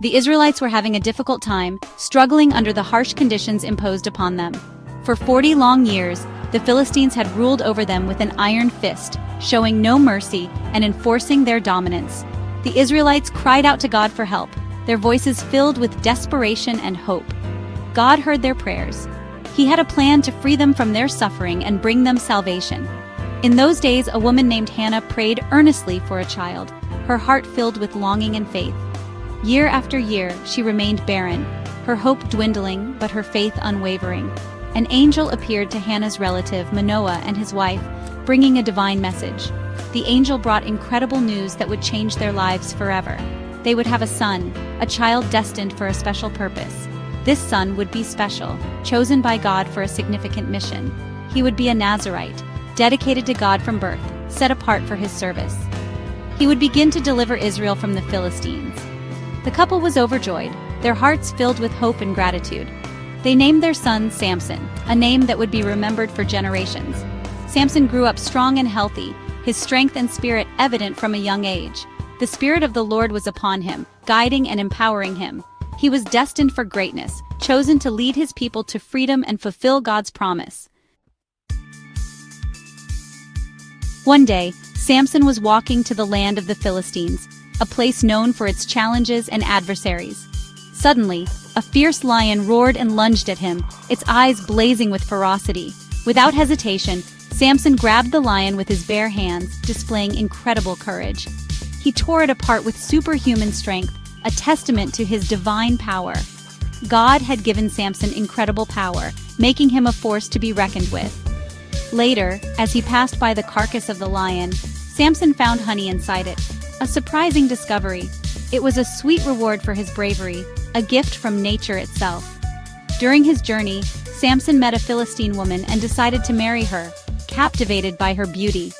The Israelites were having a difficult time, struggling under the harsh conditions imposed upon them. For 40 long years, the Philistines had ruled over them with an iron fist, showing no mercy and enforcing their dominance. The Israelites cried out to God for help, their voices filled with desperation and hope. God heard their prayers. He had a plan to free them from their suffering and bring them salvation. In those days, a woman named Hannah prayed earnestly for a child, her heart filled with longing and faith. Year after year, she remained barren, her hope dwindling but her faith unwavering. An angel appeared to Hannah's relative Manoah and his wife, bringing a divine message. The angel brought incredible news that would change their lives forever. They would have a son, a child destined for a special purpose. This son would be special, chosen by God for a significant mission. He would be a Nazirite, dedicated to God from birth, set apart for his service. He would begin to deliver Israel from the Philistines. The couple was overjoyed, their hearts filled with hope and gratitude. They named their son Samson, a name that would be remembered for generations. Samson grew up strong and healthy, his strength and spirit evident from a young age. The Spirit of the Lord was upon him, guiding and empowering him. He was destined for greatness, chosen to lead his people to freedom and fulfill God's promise. One day, Samson was walking to the land of the Philistines, a place known for its challenges and adversaries. Suddenly, a fierce lion roared and lunged at him, its eyes blazing with ferocity. Without hesitation, Samson grabbed the lion with his bare hands, displaying incredible courage. He tore it apart with superhuman strength, a testament to his divine power. God had given Samson incredible power, making him a force to be reckoned with. Later, as he passed by the carcass of the lion, Samson found honey inside it. A surprising discovery. It was a sweet reward for his bravery, a gift from nature itself. During his journey, Samson met a Philistine woman and decided to marry her, captivated by her beauty.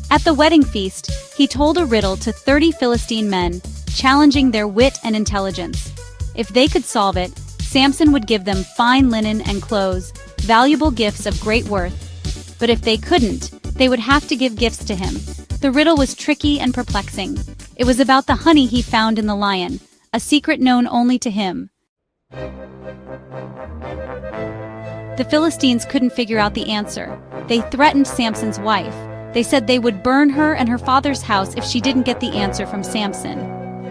At the wedding feast, he told a riddle to 30 Philistine men, challenging their wit and intelligence. If they could solve it, Samson would give them fine linen and clothes, valuable gifts of great worth. But if they couldn't, they would have to give gifts to him. The riddle was tricky and perplexing. It was about the honey he found in the lion, a secret known only to him. The Philistines couldn't figure out the answer. They threatened Samson's wife. They said they would burn her and her father's house if she didn't get the answer from Samson.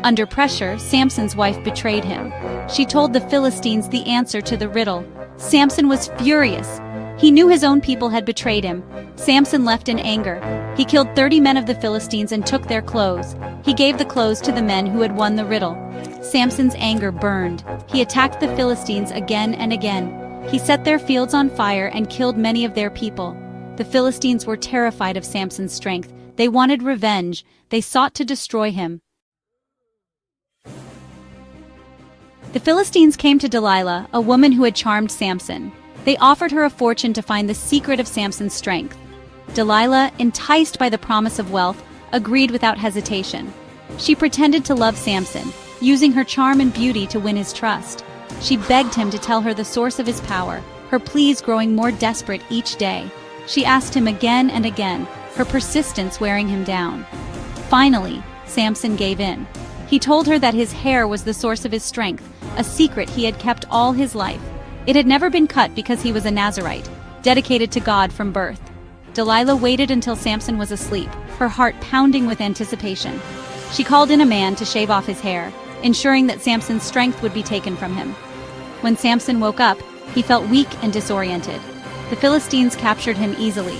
Under pressure, Samson's wife betrayed him. She told the Philistines the answer to the riddle. Samson was furious. He knew his own people had betrayed him. Samson left in anger. He killed 30 men of the Philistines and took their clothes. He gave the clothes to the men who had won the riddle. Samson's anger burned. He attacked the Philistines again and again. He set their fields on fire and killed many of their people. The Philistines were terrified of Samson's strength. They wanted revenge. They sought to destroy him. The Philistines came to Delilah, a woman who had charmed Samson. They offered her a fortune to find the secret of Samson's strength. Delilah, enticed by the promise of wealth, agreed without hesitation. She pretended to love Samson, using her charm and beauty to win his trust. She begged him to tell her the source of his power, her pleas growing more desperate each day. She asked him again and again, her persistence wearing him down. Finally, Samson gave in. He told her that his hair was the source of his strength, a secret he had kept all his life. It had never been cut because he was a Nazirite, dedicated to God from birth. Delilah waited until Samson was asleep, her heart pounding with anticipation. She called in a man to shave off his hair, ensuring that Samson's strength would be taken from him. When Samson woke up, he felt weak and disoriented. The Philistines captured him easily.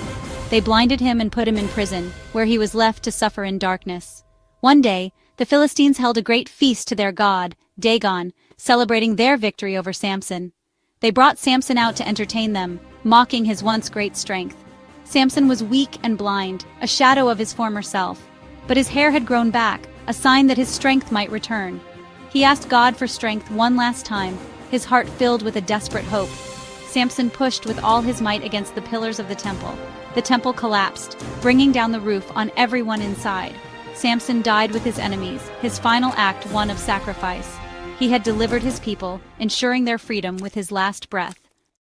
They blinded him and put him in prison, where he was left to suffer in darkness. One day, the Philistines held a great feast to their god, Dagon, celebrating their victory over Samson. They brought Samson out to entertain them, mocking his once great strength. Samson was weak and blind, a shadow of his former self. But his hair had grown back, a sign that his strength might return. He asked God for strength one last time, his heart filled with a desperate hope. Samson pushed with all his might against the pillars of the temple. The temple collapsed, bringing down the roof on everyone inside. Samson died with his enemies, his final act one of sacrifice. He had delivered his people, ensuring their freedom with his last breath.